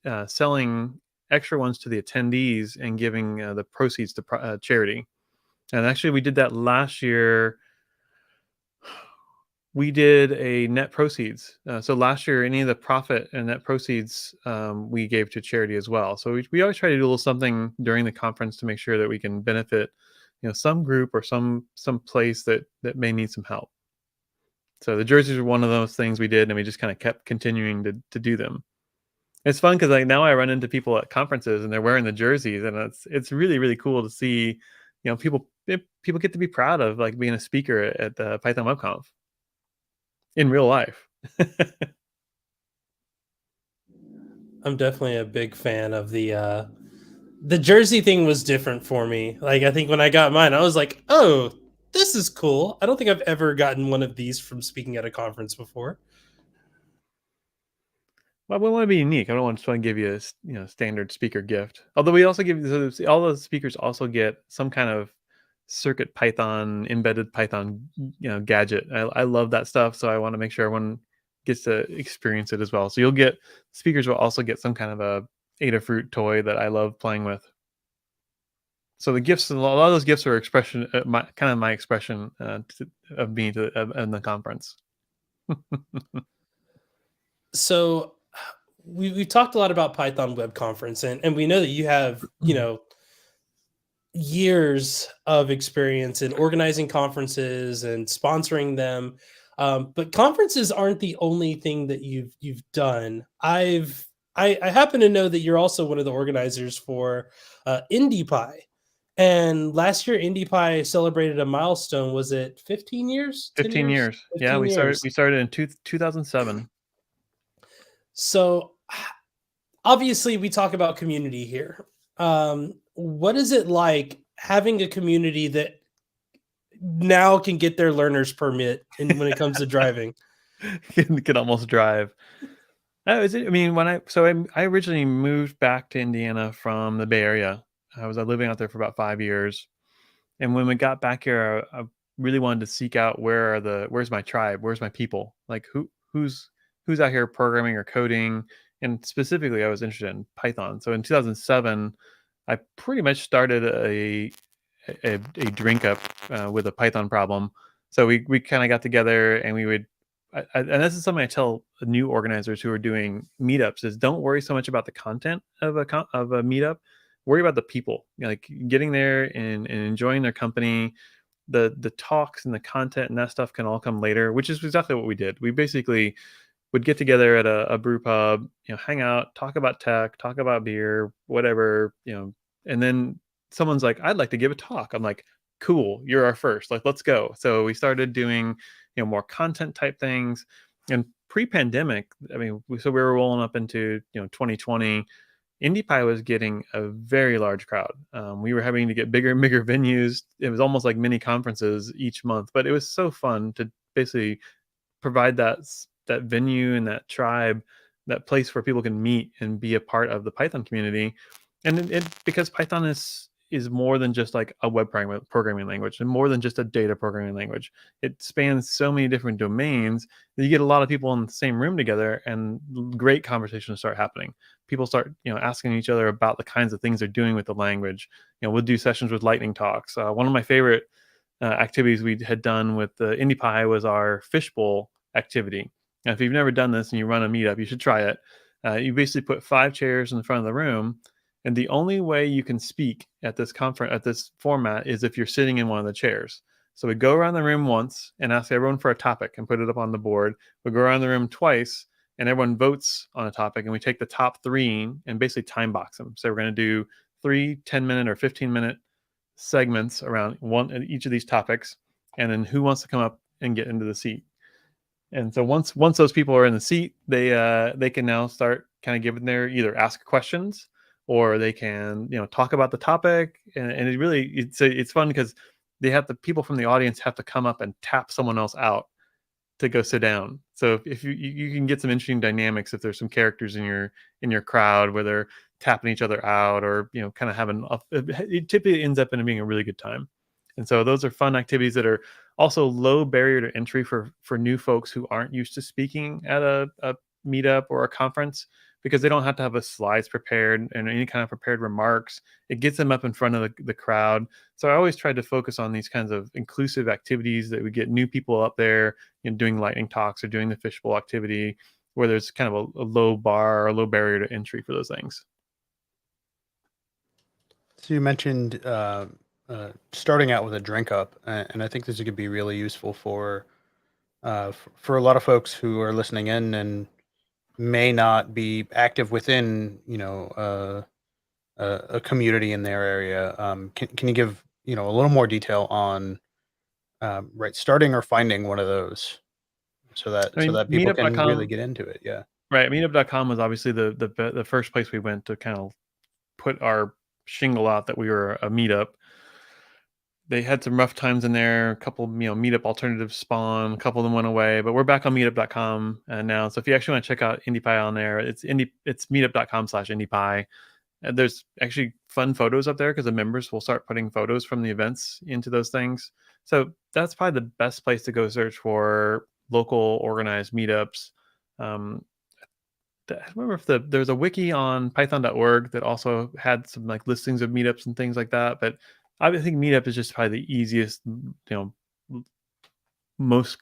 up selling extra ones to the attendees and giving the proceeds to charity. And actually we did that last year. We did a net proceeds. So last year, any of the profit and net proceeds we gave to charity as well. So we always try to do a little something during the conference to make sure that we can benefit, some group or some place that may need some help. So the jerseys are one of those things we did, and we just kind of kept continuing to do them. It's fun because now I run into people at conferences and they're wearing the jerseys, and it's really, really cool to see, people get to be proud of like being a speaker at the Python WebConf. In real life. I'm definitely a big fan of the jersey thing. Was different for me. Like, I think when I got mine, I was like, oh, this is cool. I don't think I've ever gotten one of these from speaking at a conference before. Well, we want to be unique. I don't want to give you a standard speaker gift. Although we also all the speakers also get some kind of Circuit Python, embedded Python, gadget. I love that stuff, so I want to make sure everyone gets to experience it as well. So speakers will also get some kind of a Adafruit toy that I love playing with. So the gifts, a lot of those gifts are expression, my expression of being in the conference. So we've talked a lot about Python Web Conference, and we know that you have, years of experience in organizing conferences and sponsoring them. But conferences aren't the only thing that you've done. I happen to know that you're also one of the organizers for IndiePy. And last year, IndiePy celebrated a milestone. Was it 15 years? 15 years. 15 yeah, we years. started in 2007. So obviously we talk about community here. What is it like having a community that now can get their learner's permit when it comes to driving? Can almost drive. I mean, I originally moved back to Indiana from the Bay Area. I was living out there for about 5 years, and when we got back here, I really wanted to seek out where's my tribe, where's my people, like who's out here programming or coding, and specifically I was interested in Python. So in 2007, I pretty much started a drink up with a Python problem. So we kind of got together and we would. And this is something I tell new organizers who are doing meetups: is don't worry so much about the content of a meetup. Worry about the people, like getting there and enjoying their company. The talks and the content and that stuff can all come later, which is exactly what we did. We basically would get together at a brew pub, hang out, talk about tech, talk about beer, whatever, and then someone's like, I'd like to give a talk. I'm like, cool, you're our first, like, let's go. So we started doing, more content type things. And pre-pandemic, I mean, so we were rolling up into, 2020. IndiePie was getting a very large crowd. We were having to get bigger and bigger venues. It was almost like mini conferences each month, but it was so fun to basically provide that venue and that tribe, that place where people can meet and be a part of the Python community. And because Python is more than just like a web programming language, and more than just a data programming language. It spans so many different domains that you get a lot of people in the same room together, and great conversations start happening. People start, asking each other about the kinds of things they're doing with the language. We'll do sessions with lightning talks. One of my favorite activities we had done with the IndiePie was our fishbowl activity. Now, if you've never done this and you run a meetup, you should try it. You basically put 5 chairs in the front of the room, and the only way you can speak at this conference, at this format, is if you're sitting in one of the chairs. So we go around the room once and ask everyone for a topic and put it up on the board. We go around the room twice and everyone votes on a topic, and we take the top 3 and basically time box them. So we're going to do 3 10-minute or 15-minute segments around each of these topics, and then who wants to come up and get into the seat. And so once those people are in the seat, they can now start kind of giving their, either ask questions or they can talk about the topic. And it's fun because they have the people from the audience have to come up and tap someone else out to go sit down. So if you can get some interesting dynamics if there's some characters in your crowd where they're tapping each other out, or kind of having it typically ends up in being a really good time. And so those are fun activities that are also low barrier to entry for new folks who aren't used to speaking at a meetup or a conference, because they don't have to have a slides prepared and any kind of prepared remarks. It gets them up in front of the crowd. So I always try to focus on these kinds of inclusive activities that we get new people up there, doing lightning talks or doing the fishbowl activity, where there's kind of a low bar or a low barrier to entry for those things. So you mentioned starting out with a drink up, and I think this could be really useful for a lot of folks who are listening in and may not be active within a community in their area. Can you give a little more detail on starting or finding one of those, so that people can really get into it? Yeah. Right. Meetup.com was obviously the first place we went to kind of put our shingle out that we were a meetup. They had some rough times in there. A couple, meetup alternatives spawn. A couple of them went away, but we're back on meetup.com now. So if you actually want to check out IndiePie on there, it's meetup.com/IndiePie. And there's actually fun photos up there because the members will start putting photos from the events into those things. So that's probably the best place to go search for local organized meetups. I remember if there's a wiki on python.org that also had some like listings of meetups and things like that. But I think Meetup is just probably the easiest, most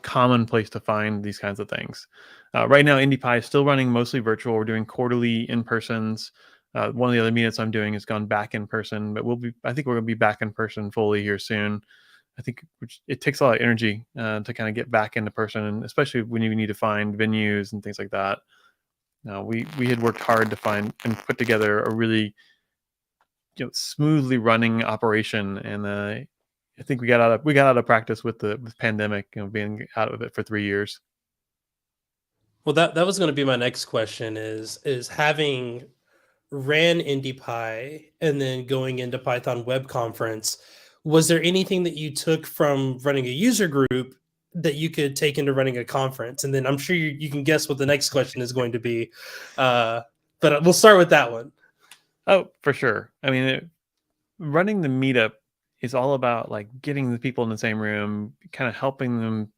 common place to find these kinds of things. Right now, IndiePie is still running mostly virtual. We're doing quarterly in-persons. One of the other meetups I'm doing has gone back in person, but I think we're going to be back in person fully here soon. I think it takes a lot of energy to kind of get back into person, and especially when you need to find venues and things like that. We had worked hard to find and put together a really smoothly running operation, and I think we got out of practice with the pandemic, being out of it for 3 years. Well, that was going to be my next question, is having ran IndiePie and then going into Python Web Conference, was there anything that you took from running a user group that you could take into running a conference? And then I'm sure you can guess what the next question is going to be, but we'll start with that one. Oh, for sure. I mean, running the meetup is all about like getting the people in the same room, kind of helping them,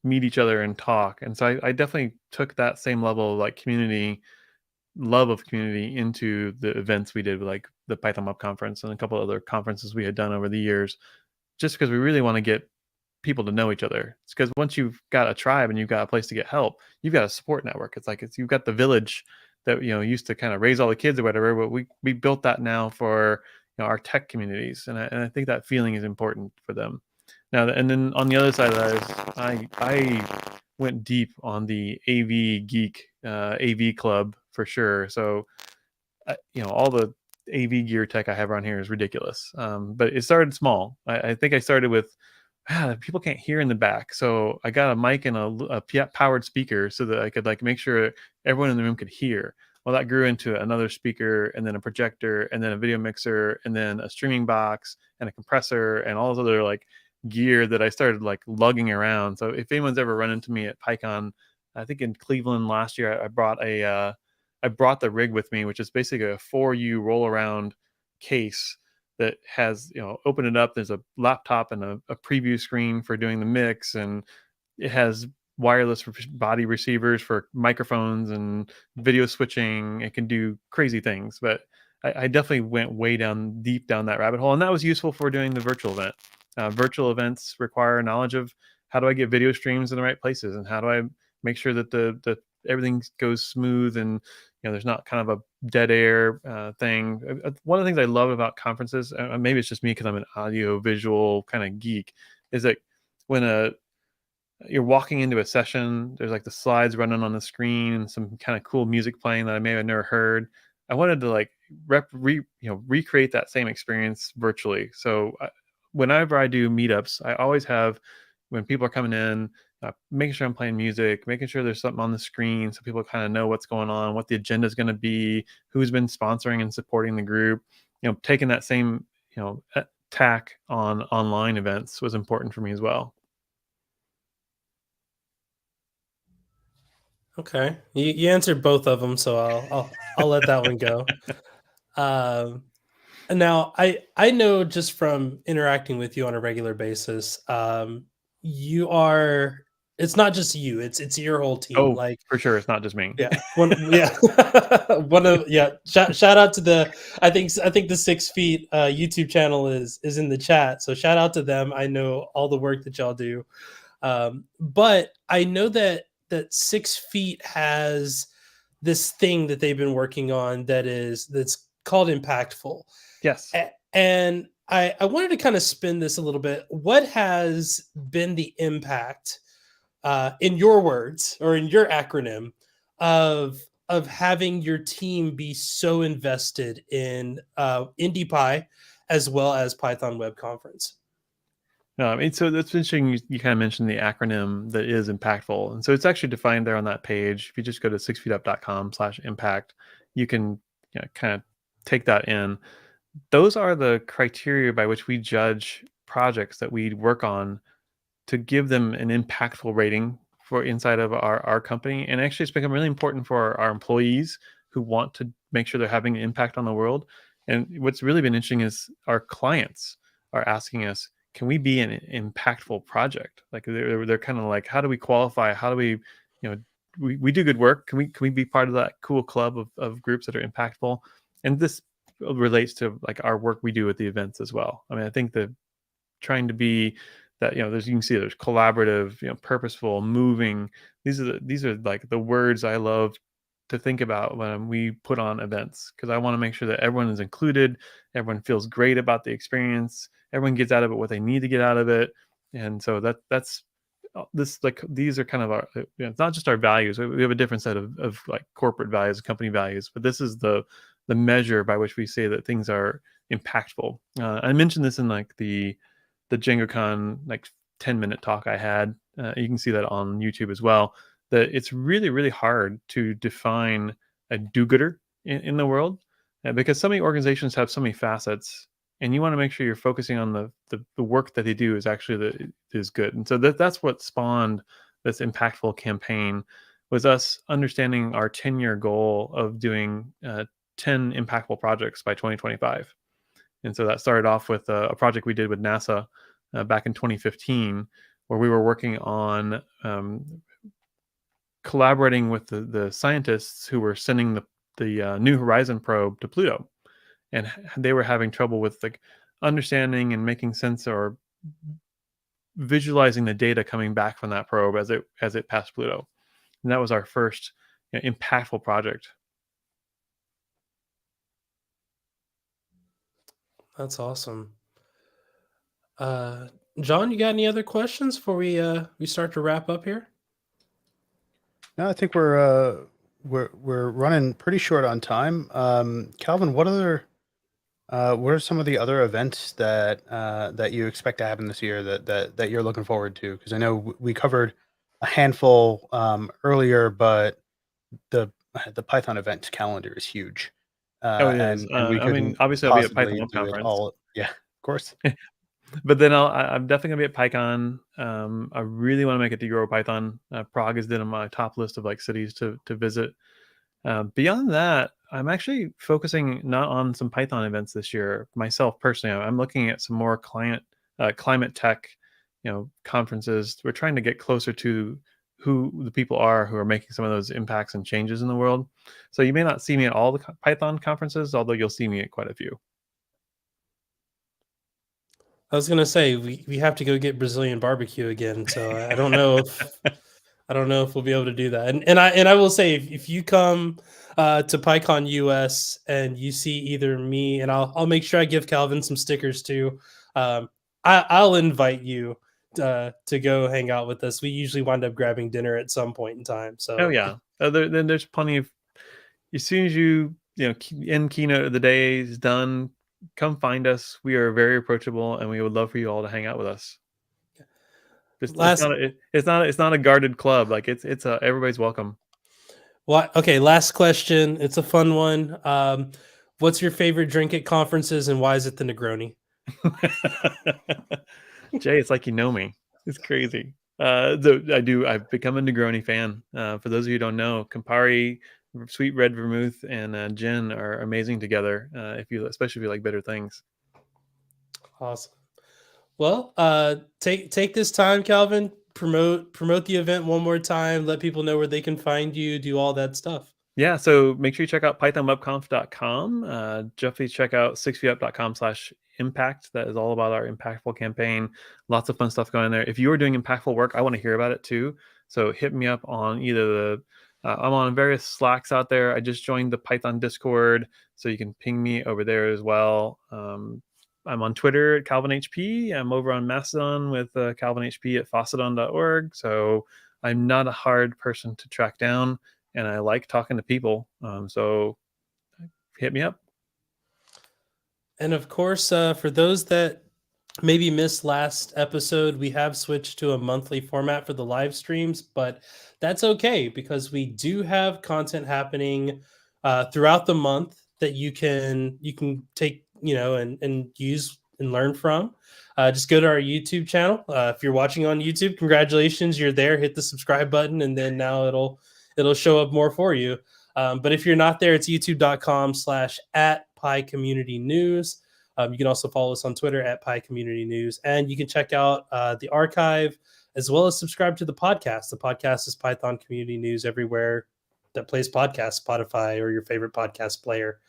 meet each other and talk. And so I definitely took that same level of like love of community into the events we did with like the Python Web Conference and a couple other conferences we had done over the years, just because we really want to get people to know each other. It's because once you've got a tribe and you've got a place to get help, you've got a support network. It's like you've got the village that used to kind of raise all the kids or whatever, but we built that now for our tech communities, and I think that feeling is important for them. Now, and then on the other side of that is I went deep on the AV geek AV club for sure. So all the AV gear tech I have around here is ridiculous, but it started small. I think I started with people can't hear in the back, so I got a mic and a powered speaker so that I could like make sure everyone in the room could hear. Well, that grew into another speaker, and then a projector, and then a video mixer, and then a streaming box, and a compressor, and all this other like gear that I started like lugging around. So if anyone's ever run into me at PyCon, I think in Cleveland last year, I brought I brought the rig with me, which is basically a 4U roll around case that has, open it up. There's a laptop and a preview screen for doing the mix, and it has wireless body receivers for microphones and video switching. It can do crazy things, but I definitely went way deep down that rabbit hole, and that was useful for doing the virtual event. Virtual events require knowledge of how do I get video streams in the right places, and how do I make sure that the everything goes smooth, and there's not kind of a dead air thing. One of the things I love about conferences, maybe it's just me because I'm an audio visual kind of geek, is that when you're walking into a session, there's like the slides running on the screen and some kind of cool music playing that I may have never heard. I wanted to like recreate that same experience virtually. So whenever I do meetups, I always have, when people are coming in, making sure I'm playing music, making sure there's something on the screen so people kind of know what's going on, what the agenda is going to be, who's been sponsoring and supporting the group. Taking that same tack on online events was important for me as well. Okay, you answered both of them, so I'll let that one go. Now I know just from interacting with you on a regular basis, you are. It's not just you; it's your whole team. Oh, Like, for sure, it's not just me. yeah, Shout out to the. I think the 6 Feet YouTube channel is in the chat, so shout out to them. I know all the work that y'all do. But I know that 6 Feet has this thing that they've been working on that's called Impactful. Yes. And I wanted to kind of spin this a little bit. What has been the impact, in your words or in your acronym, of having your team be so invested in IndiePy as well as Python Web Conference? No, I mean, so that's interesting. You kind of mentioned the acronym that is impactful. And so it's actually defined there on that page. If you just go to 6feetup.com/impact, you can kind of take that in. Those are the criteria by which we judge projects that we work on to give them an impactful rating for inside of our company. And actually, it's become really important for our employees who want to make sure they're having an impact on the world. And what's really been interesting is our clients are asking us, can we be an impactful project? Like they're kind of like, how do we qualify? How do we, we do good work. Can we be part of that cool club of groups that are impactful? And this relates to like our work we do at the events as well. I mean, I think that trying to be that, you can see there's collaborative, purposeful, moving. These are like the words I love to think about when we put on events, because I want to make sure that everyone is included, everyone feels great about the experience, everyone gets out of it what they need to get out of it. And so that's this, like, these are kind of our, it's not just our values. We have a different set of like corporate values, company values, but this is the measure by which we say that things are impactful. I mentioned this in like the DjangoCon like 10-minute talk I had. You can see that on YouTube as well. That it's really, really hard to define a do-gooder in the world, because so many organizations have so many facets, and you want to make sure you're focusing on the work that they do is actually is good. And so that's what spawned this impactful campaign, was us understanding our 10-year goal of doing 10 impactful projects by 2025. And so that started off with a project we did with NASA back in 2015, where we were working on collaborating with the scientists who were sending the New Horizon probe to Pluto, and they were having trouble with like understanding and making sense or visualizing the data coming back from that probe as it passed Pluto. And that was our first impactful project. That's awesome. John, you got any other questions before we start to wrap up here? No, I think we're running pretty short on time. Calvin, what are some of the other events that you expect to happen this year that you're looking forward to? Because I know we covered a handful earlier, but the the Python event calendar is huge. Oh, it is. And we I mean, couldn't obviously, I'll be at Python possibly Web do it Conference. all. Yeah, of course. But then I'm definitely gonna be at PyCon. I really want to make it to EuroPython. Prague is on my top list of like cities to visit. Beyond that, I'm actually focusing not on some Python events this year myself personally. I'm looking at some more climate tech, conferences. We're trying to get closer to who the people are who are making some of those impacts and changes in the world. So you may not see me at all the Python conferences, although you'll see me at quite a few. I was gonna say we have to go get Brazilian barbecue again. So I don't know if we'll be able to do that. And I will say if you come to PyCon US and you see either me, and I'll make sure I give Calvin some stickers too. I'll invite you to go hang out with us. We usually wind up grabbing dinner at some point in time. So Oh yeah, then there's plenty of. As soon as end keynote of the day is done, come find us. We are very approachable, and we would love for you all to hang out with us. It's not a guarded club. Like it's everybody's welcome. last question. It's a fun one. What's your favorite drink at conferences, and why is it the Negroni? Jay, it's like you know me. It's crazy. I've become a Negroni fan. For those of you who don't know, Campari, sweet red vermouth, and gin are amazing together. Especially if you like bitter things. Awesome. Well, take this time, Calvin. Promote the event one more time. Let people know where they can find you. Do all that stuff. Yeah, so make sure you check out pythonwebconf.com. Definitely check out 6vup.com/impact. That is all about our impactful campaign. Lots of fun stuff going there. If you are doing impactful work, I want to hear about it too. So hit me up on either I'm on various Slacks out there. I just joined the Python Discord, so you can ping me over there as well. I'm on Twitter at CalvinHP. I'm over on Mastodon with CalvinHP at faucedon.org. So I'm not a hard person to track down, and I like talking to people. So hit me up. And of course, for those that maybe missed last episode, we have switched to a monthly format for the live streams, but that's okay because we do have content happening throughout the month that you can take, and use and learn from. Just go to our YouTube channel. If you're watching on YouTube, congratulations, you're there. Hit the subscribe button, and then now it'll show up more for you. But if you're not there, it's youtube.com/@PyCommunityNews. You can also follow us on Twitter at PyCommunityNews, and you can check out the archive as well as subscribe to the podcast. The podcast is Python Community News everywhere that plays podcasts, Spotify or your favorite podcast player.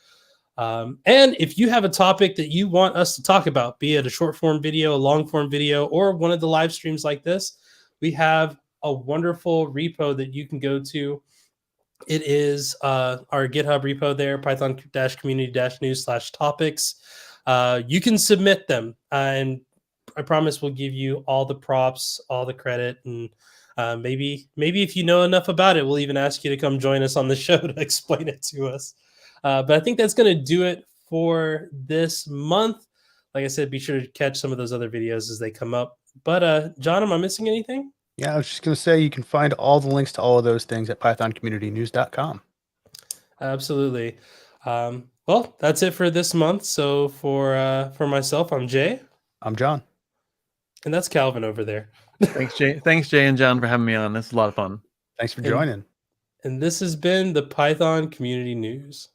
And if you have a topic that you want us to talk about, be it a short form video, a long form video, or one of the live streams like this, we have a wonderful repo that you can go to. It is our GitHub repo there, python-community-news/topics. You can submit them, and I promise we'll give you all the props, all the credit, and maybe if you know enough about it, we'll even ask you to come join us on the show to explain it to us. But I think that's going to do it for this month. Like I said, be sure to catch some of those other videos as they come up. But John, am I missing anything? Yeah, I was just going to say you can find all the links to all of those things at pythoncommunitynews.com. Absolutely. Well, that's it for this month. So for myself, I'm Jay. I'm John. And that's Calvin over there. Thanks, Jay. Thanks, Jay and John, for having me on. This is a lot of fun. Thanks for joining. And this has been the Python Community News.